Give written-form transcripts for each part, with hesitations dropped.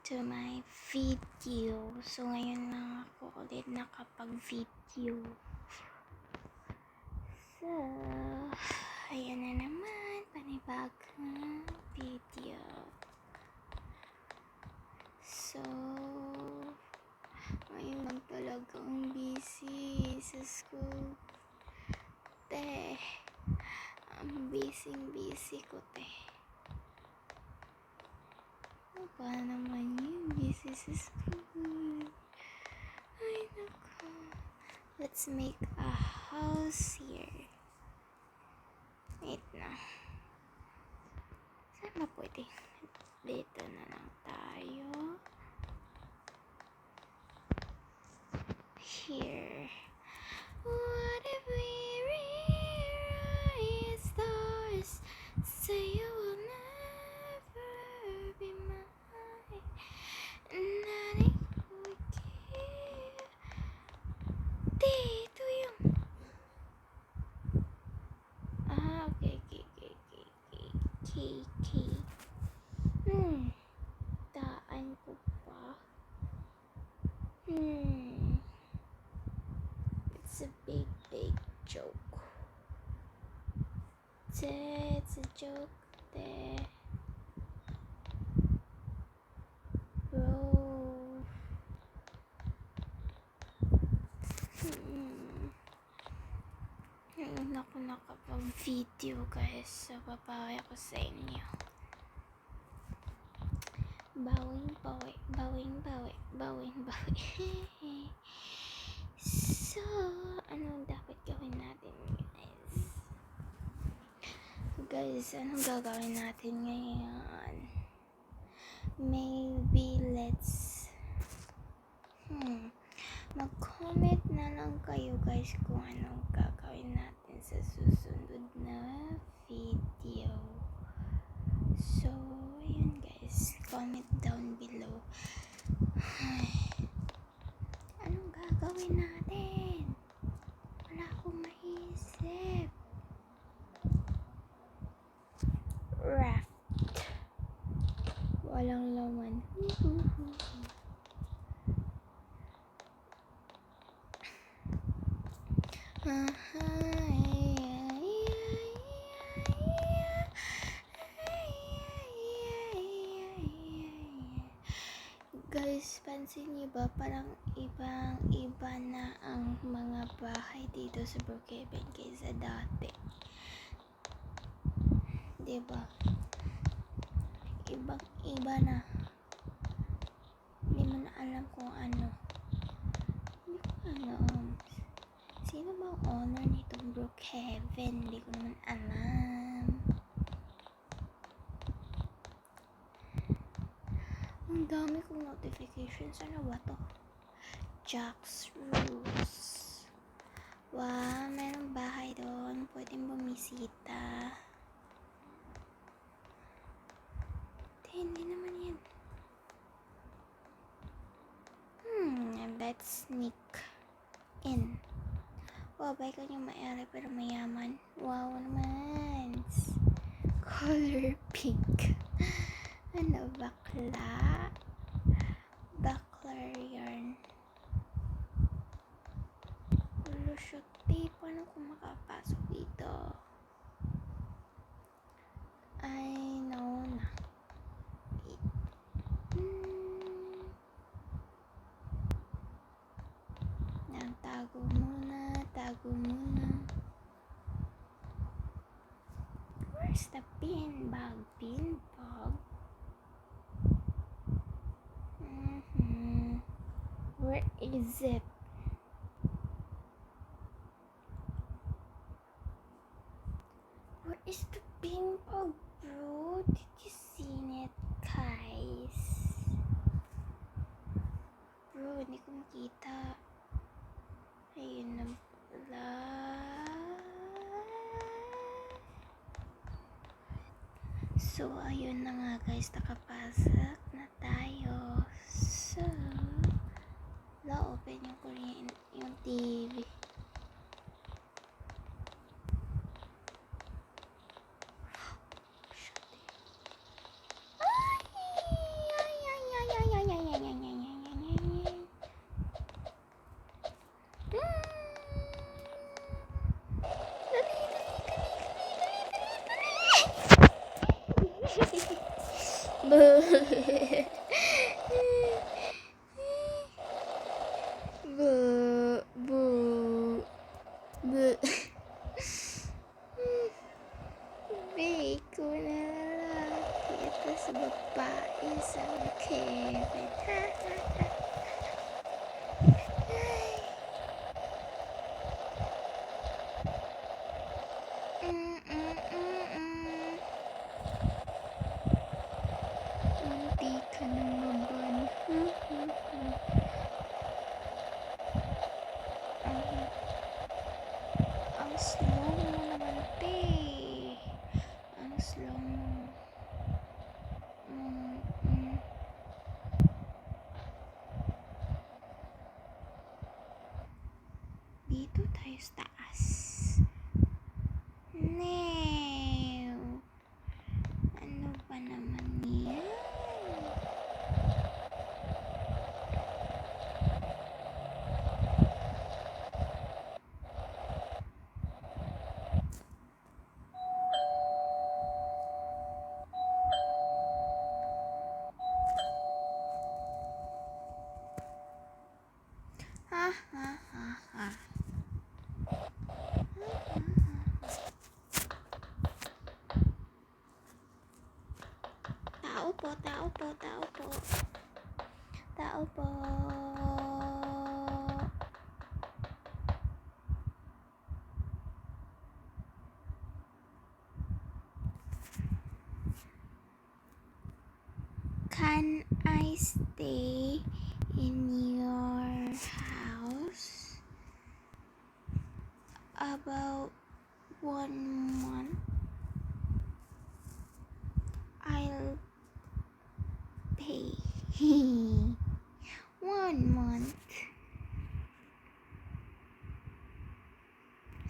to my video. So, ngayon lang ako ulit nakapag-video. So, ayan na naman, panibagong video. So, ngayon lang talagang busy sa school. Ang busy ko, pa naman yung busy sa school. Ay, nako. Let's make a house here. Wait na. Saan ba pwede? Dito na lang tayo. Here. What if we rewrite stars? Say you will never be mine. Nothing would give. Dito yung okay. Daan ko pa. It's a big joke. It's a joke, bro. Ngayon ako nakapag-video, guys. So, babawi ako sa inyo. Bawing bawi. So, anong dapat gawin natin, guys? Anong gagawin natin ngayon? Maybe let's mag-comment na lang kayo, guys, kung anong gagawin natin sa susunod na video. So, yun, guys, comment down below. Anong gagawin natin? Wala akong maisip. Raft. Walang laman. Guys, pansin niyo ba parang ibang-iba na ang mga bahay dito sa Brookhaven kaysa dati? Diba? Ibang-iba na. Hindi mo na alam kung ano. Hindi ko alam. Sino ba ang owner nitong Brookhaven? Hindi ko naman alam. Ang dami kong notifications. Ano ba to? Jack's Rules. Wow, merong bahay doon. Pwedeng bumisita. Hindi naman yan. Let's sneak in. Wow, bike yung may-ari pero mayaman. Wow naman. Color pink. Ano, bakla? Baklar yarn. Shoot, paano kung makapasok dito? I know na. Wait. Tago muna. Where's the beanbag? Where is it? Where is the beanbag, bro? Did you see it, guys? Bro, hindi ko makita. Ayun na pala. So, ayun na nga, guys. Nakapasok na tayo. So, open yung TV. Ay, Bu, bu, bu. Biko na lalaki ito sa babae sa Kevin. Munti ka na maban. Ang slow mo naman, te. Ang slow mo. Dito tayo sa taas. No. Ano ba naman yan? Ha ha ha ha. Tao po, tao po, tao po. Tao po. Can I stay in your house about 1 month? I'll pay. 1 month.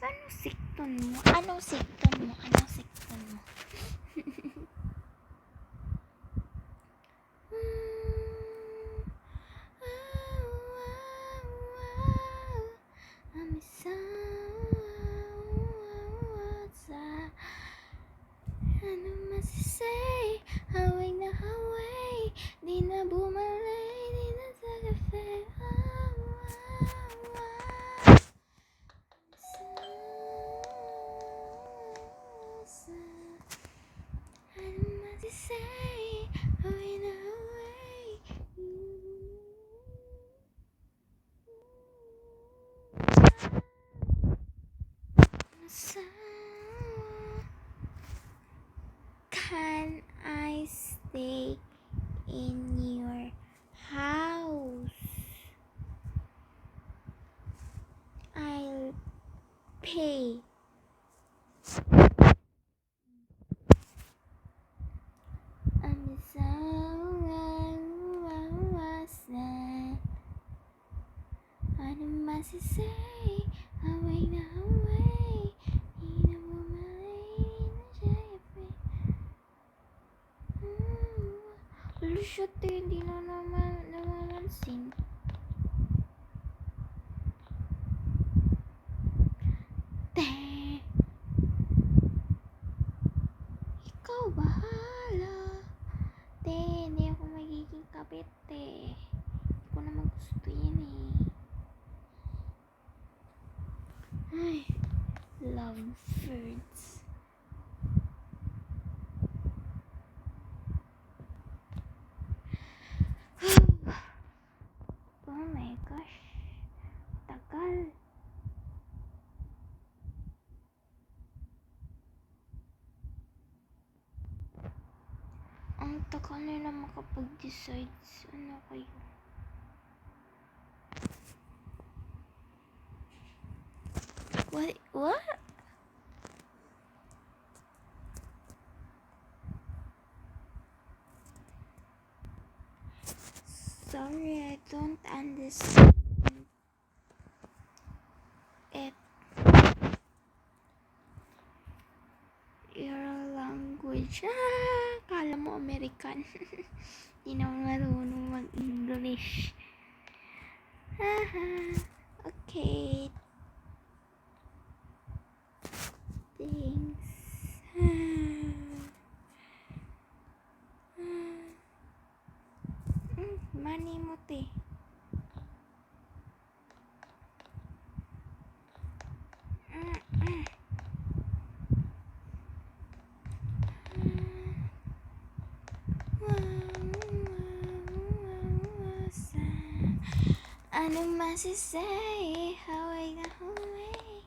Anong sikton mo? Anong sikton mo? Anong sikton mo? Ano masasay? Haway na haway. Di na bumalik. Di na sa cafe. Ano masasay? Haway na haway. Can I stay in your house? I'll pay. I'm so ano masasay? Haway na haway. Di na bumalik na siya. Lusot eh, hindi na naman namamansin. Te! Ikaw bahala. Te, hindi ako magiging kapit eh. Hindi ko naman gusto yan eh. Ay, love birds. Oh my gosh. Tagal. Ang tagal nila makapag-decide. Ano kayo? What? Sorry, I don't understand it. Your language. Kala mo American. Di naman marunong mag-English. Okay. Thanks. Manimot eh. Anong masasay? Haway na haway.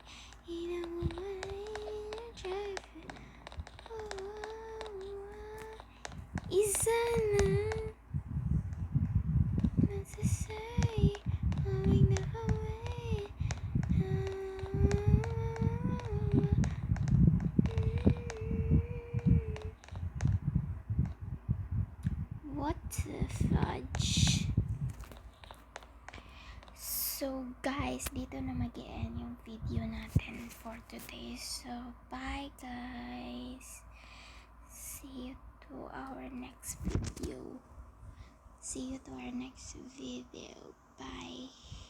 Isa na masasay. Haway na haway. What the fudge? So guys, dito na mag-e-end yung video natin for today. So bye guys. See you to our next video. Bye.